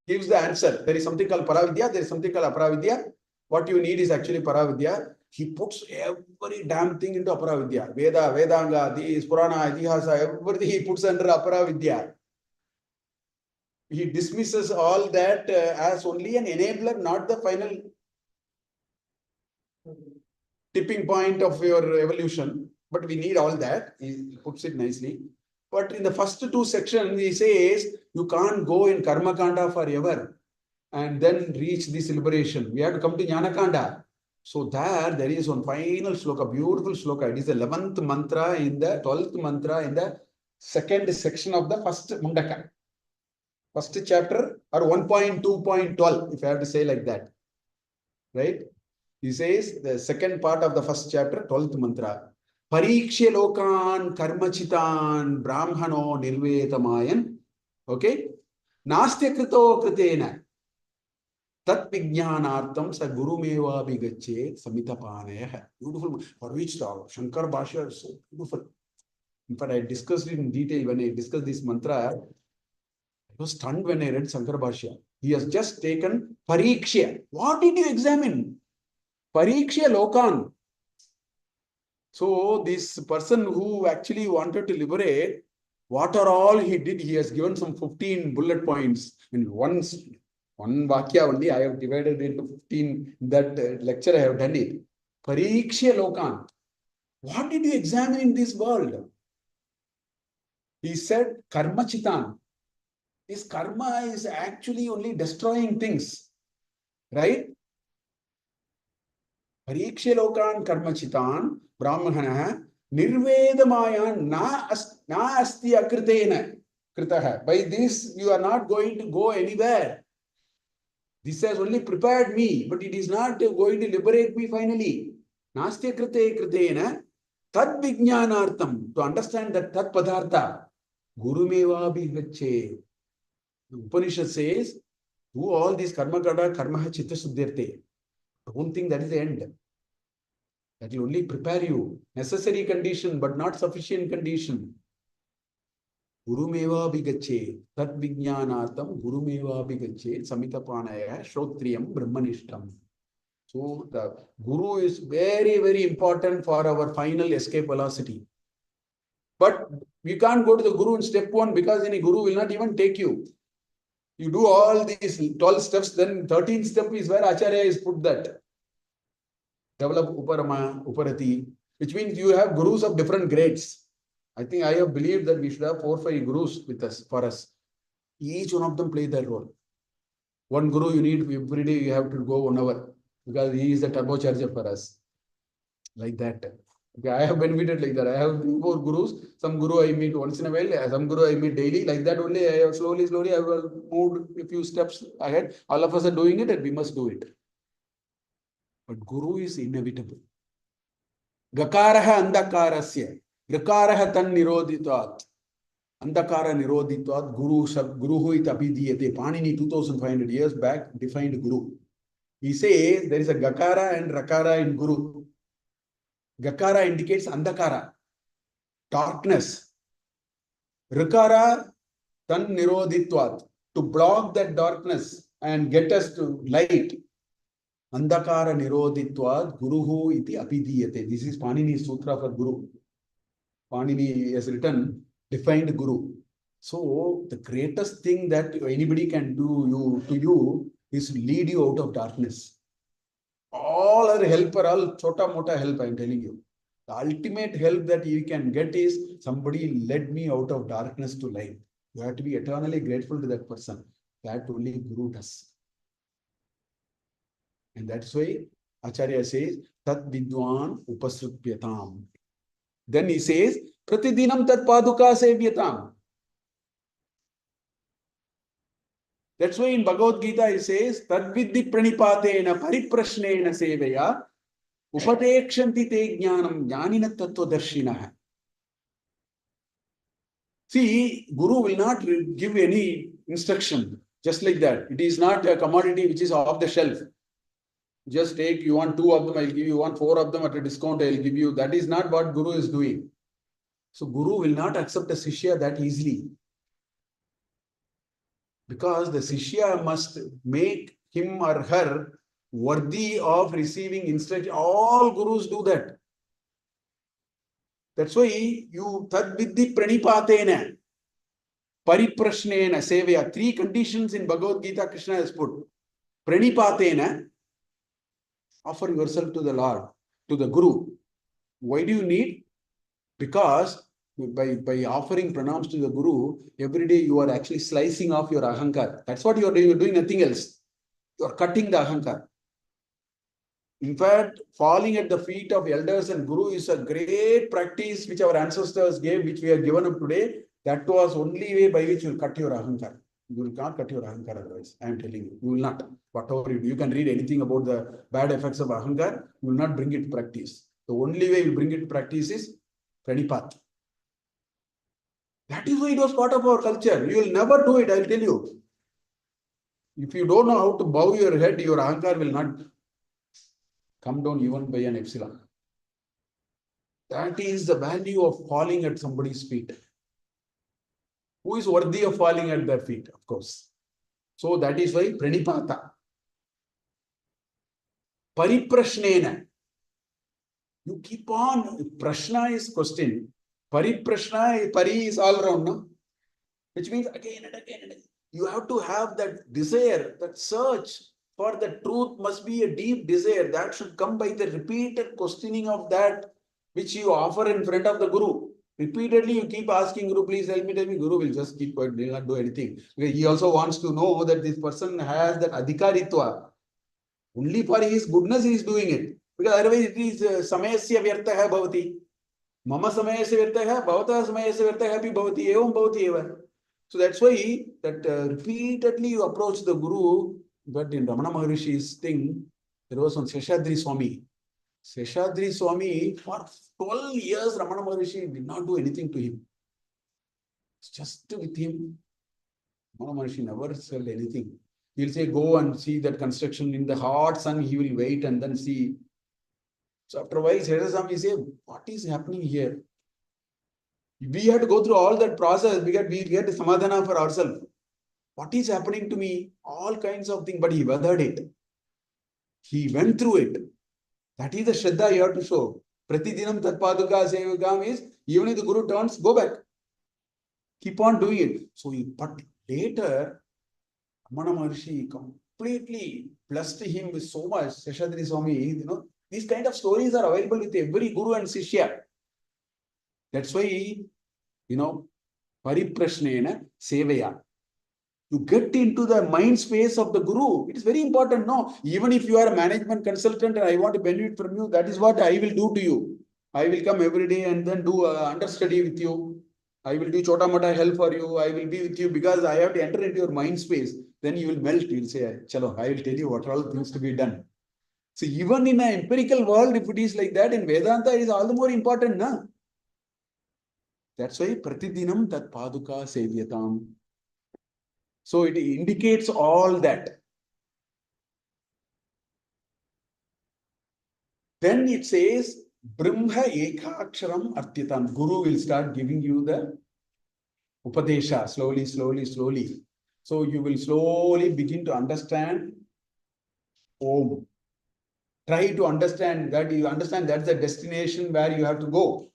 gives the answer. There is something called Paravidya, there is something called Aparavidya. What you need is actually Paravidya. He puts every damn thing into Aparavidya. Veda, Vedanga, this, Purana, Itihasa, everything he puts under Aparavidya. He dismisses all that as only an enabler, not the final tipping point of your evolution. But we need all that. He puts it nicely. But in the first two sections, he says, you can't go in Karma Kanda forever and then reach this liberation. We have to come to Jnana Kanda. So there is one final sloka, beautiful sloka. It is the 11th mantra in the 12th mantra in the second section of the first Mundaka. First chapter or 1.2.12, if I have to say like that. Right? He says the second part of the first chapter, 12th mantra. Parikshe lokan karmachitan brahmano nirvetamayan. Okay? Nastya krito kritena. Tat vijnanartam sa gurumeva bigachet samitapanaya. Beautiful. For which the Shankar Bhashya is so beautiful. In fact, I discussed it in detail when I discussed this mantra. I was stunned when I read Shankar Bhashya. He has just taken Pariksha. What did you examine? Pariksha Lokan. So this person who actually wanted to liberate, what are all he did? He has given some 15 bullet points. In one Vakya only, I have divided into 15. That lecture I have done it. Pariksha Lokan. What did you examine in this world? He said, Karma Chitan. This karma is actually only destroying things. Right? Pariksha Lokan Karma Chitan, Brahmana, Nirvedamayan na asti akritena kritaha. By this, you are not going to go anywhere. This has only prepared me, but it is not going to liberate me finally. Nastya krite kritena tad vijnanartam. To understand that tat padartha, gurumeva bhivache. The Upanishad says, do all these karma kada, karma chitta suddhyarte. Don't think that is the end. That will only prepare you. Necessary condition, but not sufficient condition. Gurumeva bhigache. Tat vijnanartam gurumeva bhigache. Samitapanaya shrotriyam brahmanishtam. So the guru is very, very important for our final escape velocity. But you can't go to the guru in step 1 because any guru will not even take you. You do all these 12 steps, then 13th step is where Acharya is put that. Develop Uparama, Uparati, which means you have gurus of different grades. I think I have believed that we should have 4 or 5 gurus with us, for us. Each one of them play their role. One guru you need every day, you have to go 1 hour because he is the turbocharger for us. Like that. Okay, I have benefited like that. I have 3 or 4 gurus. Some guru I meet once in a while, some guru I meet daily. Like that only, I have slowly, I have moved a few steps ahead. All of us are doing it and we must do it. But guru is inevitable. Gakaraha andakarasya. Gakaraha tan niroditvat. Andakara niroditvat. Guru it abhidiyate. Panini 2500 years back defined guru. He says there is a Gakara and Rakara in guru. Gakara indicates andakara, darkness. Rakara tan niroditvat. To block that darkness and get us to light. Andakara niroditvat guruhu iti apidiyate. This is Panini's sutra for guru. Panini has written, defined guru. So the greatest thing that anybody can do to you is to lead you out of darkness. All our help are all chota mota help, I am telling you. The ultimate help that you can get is somebody led me out of darkness to light. You have to be eternally grateful to that person. That only Guru does. And that's why Acharya says, Tat Vidwan Upasrupyatam. Then he says, Pratidinam Tat Paduka Sevyatam. That's why in Bhagavad Gita he says, Tadviddi Pranipatena Pariprashnena Seveya Upadekshanti Te Jnanam Jnanina Tattvadarshinaha. See, Guru will not give any instruction just like that. It is not a commodity which is off the shelf. Just take, you want 2 of them, I'll give you. You want 4 of them at a discount, I'll give you. That is not what Guru is doing. So Guru will not accept a Shishya that easily. Because the Shishya must make him or her worthy of receiving instruction. All gurus do that. That's why you tad viddhi pranipatena, pariprashnena, seveya. 3 conditions in Bhagavad Gita Krishna has put. Pranipatena, offer yourself to the Lord, to the Guru. Why do you need? Because by offering pranams to the Guru, every day you are actually slicing off your ahankar. That's what you are doing. You're doing nothing else. You are cutting the ahankar. In fact, falling at the feet of elders and Guru is a great practice which our ancestors gave, which we have given up today. That was only way by which you will cut your ahankar. You will not cut your ahankar otherwise. I am telling you, you will not. Whatever you do, you can read anything about the bad effects of ahankar, you will not bring it to practice. The only way you bring it to practice is pranipat. That is why it was part of our culture. You will never do it, I will tell you. If you don't know how to bow your head, your ahankar will not come down even by an epsilon. That is the value of falling at somebody's feet. Who is worthy of falling at their feet? Of course. So that is why pranipata. Pariprashnena. You keep on. Prashna is question. Pariprashna, pari is all around, no? Which means again and again and again. You have to have that desire, that search for the truth must be a deep desire. That should come by the repeated questioning of that which you offer in front of the Guru. Repeatedly, you keep asking Guru, please help me, tell me. Guru will just keep quiet, will not do anything. Because he also wants to know that this person has that adhikaritva. Only for his goodness he is doing it. Because otherwise it is samayasya vyartaha bhavati. Mama samayasya vyartaha, bhavata samayasya vyartaha api bhavati, evam bhavati eva. So that's why that repeatedly you approach the Guru. But in Ramana Maharishi's thing, there was one Seshadri Swami. Seshadri Swami, for 12 years, Ramana Maharishi did not do anything to him. It's just with him. Ramana Maharishi never said anything. He'll say, go and see that construction in the hot sun, he will wait and then see. So after a while, Seshadri Swami will say, what is happening here? We had to go through all that process because we get samadhana for ourselves. What is happening to me? All kinds of things, but he weathered it. He went through it. That is the Shraddha you have to show. Pratidinam Tatpaduka Sevagam is, even if the Guru turns, go back. Keep on doing it. So, but later, Ramana Maharshi completely blessed him with so much. Seshadri Swami, these kind of stories are available with every Guru and Sishya. That's why, Pariprashnena Sevaya. You get into the mind space of the Guru. It is very important. No, even if you are a management consultant and I want to benefit from you, that is what I will do to you. I will come every day and then do understudy with you. I will do chota mota help for you. I will be with you because I have to enter into your mind space. Then you will melt. You will say, chalo, I will tell you what are all things to be done. So even in an empirical world, if it is like that, in Vedanta, it is all the more important. Na? That's why Pratidinam Tat Paduka Sevyatam. So it indicates all that. Then it says, Brahma Ekaksharam Artyatam. Guru will start giving you the Upadesha slowly, slowly, slowly. So you will slowly begin to understand Om. Try to understand that. You understand that's the destination where you have to go.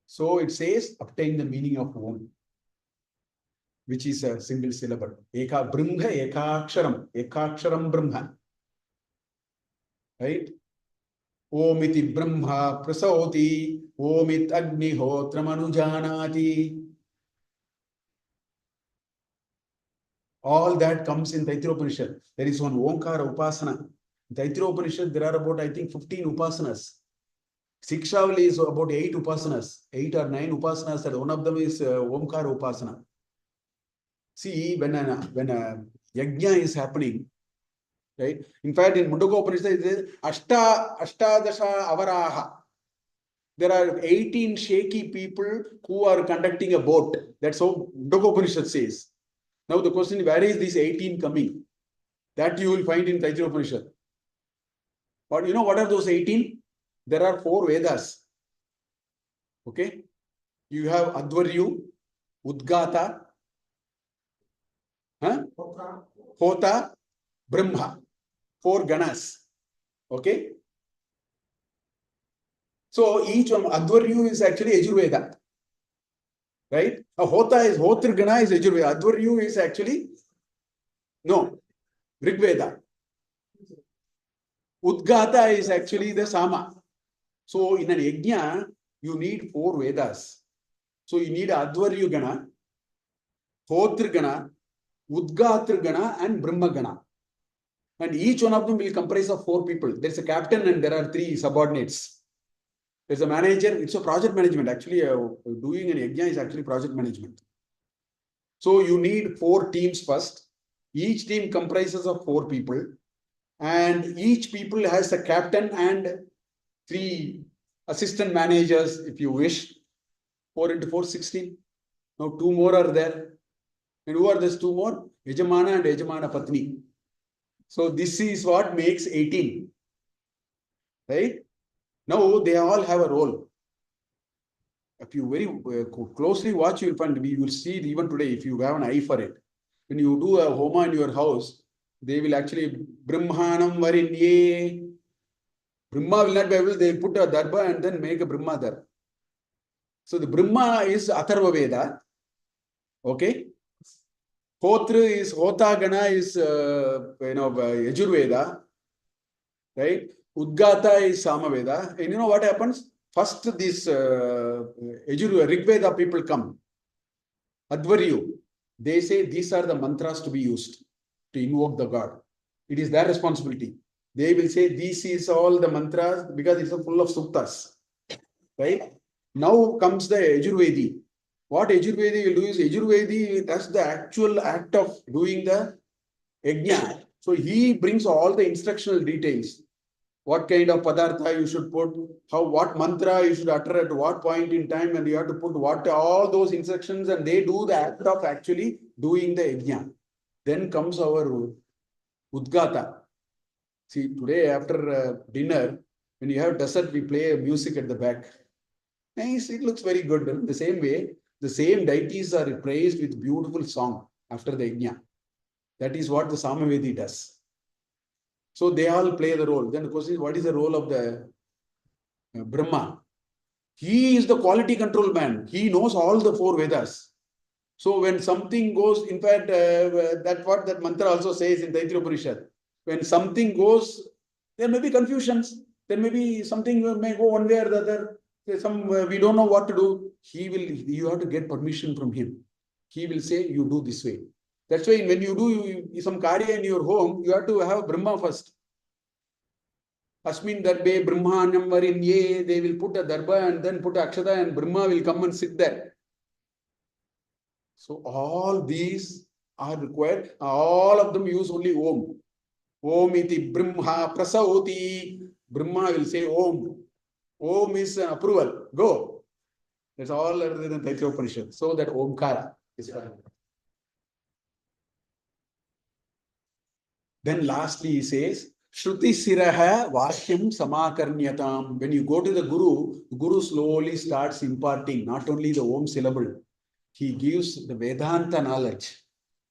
So it says, obtain the meaning of Om, which is a single syllable. Eka Brahma Ekaksharam. Ekaksharam Brahma. Right? Omiti Brahma Prasauti, Omit Agnihotramanujanati. All that comes in Taittiriyopanishad. There is one Omkara Upasana. In Taittiriyopanishad, there are about, I think, 15 Upasanas. Sikshavali is about 8 Upasanas. 8 or 9 Upasanas. And one of them is Omkara Upasana. See, when a yajna is happening, right? In fact, in Mundaka Upanishad, it says Ashtadasha Avaraha. There are 18 shaky people who are conducting a boat. That's how Mundaka Upanishad says. Now the question is, where is this 18 coming? That you will find in Taittiriya Upanishad. But you know what are those 18? There are 4 Vedas. Okay? You have Advaryu, Udgata, Hota, Brahma. 4 ganas. Okay. So each one, Advaryu is actually Yajurveda. Right? A Hotr Gana is Yajurveda. Advaryu is actually, no, Rigveda. Udgata is actually the Sama. So in an Yajna, you need 4 Vedas. So you need Advaryu Gana, Hotr Gana, Udgatr Gana, and Brahma Gana. And each one of them will comprise of 4 people. There's a captain and there are 3 subordinates. There's a manager. It's a project management. Actually, doing an yajna is actually project management. So you need 4 teams first. Each team comprises of 4 people. And each people has a captain and 3 assistant managers, if you wish. 4 into 4, 16. Now 2 more are there. And who are these 2 more? Yajamana and Yajamana Patni. So this is what makes 18. Right? Now they all have a role. If you very closely watch, you will find, you will see it even today if you have an eye for it. When you do a homa in your house, they will actually Brahmanam Varinye. Brahma will not be able, they put a darba and then make a Brahma there. So the Brahma is Atharva Veda. Okay. Hotra is Hotagana is Yajurveda. Right? Udgata is Samaveda. And you know what happens? First, this Rigveda people come. Advaryu. They say these are the mantras to be used to invoke the god. It is their responsibility. They will say this is all the mantras because it's full of suktas. Right? Now comes the Yajurvedi. What Yajurvedi will do is Yajurvedi does the actual act of doing the yajna. So he brings all the instructional details. What kind of padartha you should put, what mantra you should utter at what point in time, and you have to put what, all those instructions, and they do the act of actually doing the yajna. Then comes our Udgata. See, today after dinner, when you have dessert, we play music at the back. Nice, it looks very good. In the same way, the same deities are praised with beautiful song after the yajna. That is what the Samavedi does. So they all play the role. Then the question is, what is the role of the Brahma? He is the quality control man. He knows all the 4 Vedas. So when something goes, in fact, that's what that mantra also says in Taittiriya Upanishad. When something goes, there may be confusions. There may be something may go one way or the other. We don't know what to do. You have to get permission from him. He will say, you do this way. That's why when you do some karya in your home, you have to have Brahma first. Asmin darbe Brahmanam Varinye, they will put a darba and then put Akshata and Brahma will come and sit there. So all these are required. All of them use only Om. Om iti Brahma prasauti. Brahma will say Om. Om is approval. Go. That's all other than Taittiriya Upanishad. So that Omkara is correct. Then lastly he says, Shruti Siraha Vakyam Samakarnyatam. When you go to the Guru slowly starts imparting not only the Om syllable, he gives the Vedanta knowledge.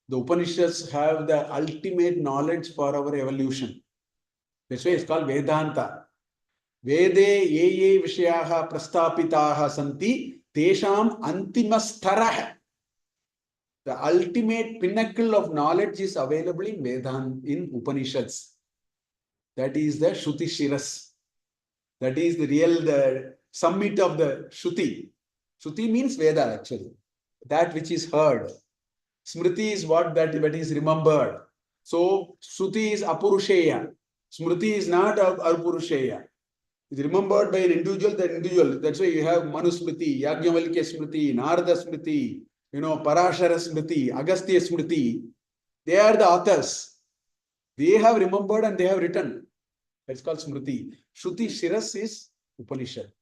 The Upanishads have the ultimate knowledge for our evolution. That's why it's called Vedanta. Vede ye vishayaha prastapitaha santi tesham antimastarah. The ultimate pinnacle of knowledge is available in Vedanta, in Upanishads. That is the Shruti Shiras. That is the real the summit of the Shruti. Shruti means Veda actually. That which is heard. Smriti is what that is remembered. So Shruti is Apurusheya. Smriti is not Apurusheya. It's remembered by an individual, that individual. That's why you have Manusmriti, Yajnavalkya Smriti, Narada Smriti, Parashara Smriti, Agastya Smriti. They are the authors. They have remembered and they have written. That's called Smriti. Shruti Shiras is Upanishad.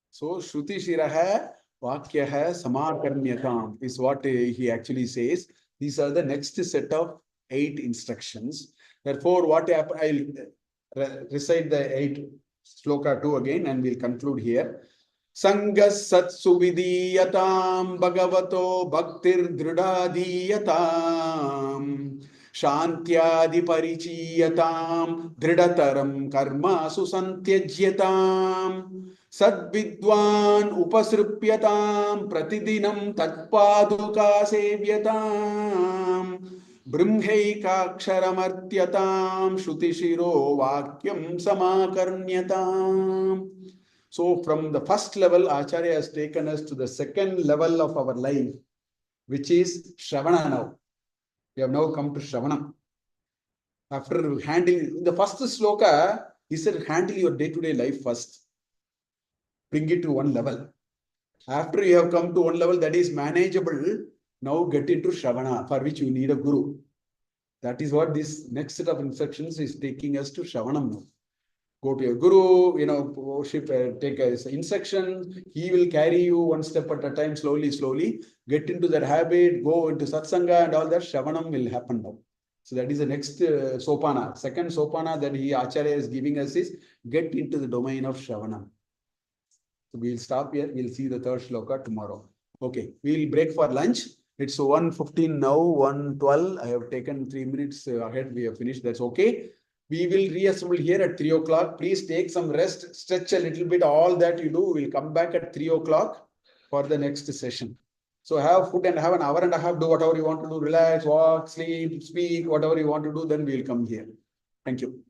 So Shruti Shiraha Vakyaha Samakarnyatam is what he actually says. These are the next set of 8 instructions. Therefore, what happened, I'll recite the 8 sloka 2 again and we'll conclude here. Sangas satsu vidiyatam bhagavato bhaktir dhrudadiyatam Shantyadi parichiyatam dridataram karma susantyajyatam sadvidwan upasrupyatam pratidinam tatpaduka sevyatam brahmaikaksharamardyatam shrutishiro vakyam samakarnyatam. So from the first level, Acharya has taken us to the second level of our life, which is Shravana now. We have now come to Shravanam. After handling the first sloka, he said, handle your day-to-day life first. Bring it to one level. After you have come to one level that is manageable, now get into Shravana, for which you need a guru. That is what this next set of instructions is taking us to Shravanam now. Go to your guru, worship, take as instruction. He will carry you one step at a time, slowly. Get into that habit, go into satsanga and all that. Shravanam will happen now. So that is the next sopana. Second sopana that Acharya is giving us is get into the domain of Shravanam. So we'll stop here. We'll see the third shloka tomorrow. Okay, we'll break for lunch. It's 1:15 now, 1:12. I have taken 3 minutes ahead. We have finished. That's okay. We will reassemble here at 3 o'clock. Please take some rest, stretch a little bit. All that you do, we'll come back at 3 o'clock for the next session. So have food and have an hour and a half. Do whatever you want to do. Relax, walk, sleep, speak, whatever you want to do. Then we'll come here. Thank you.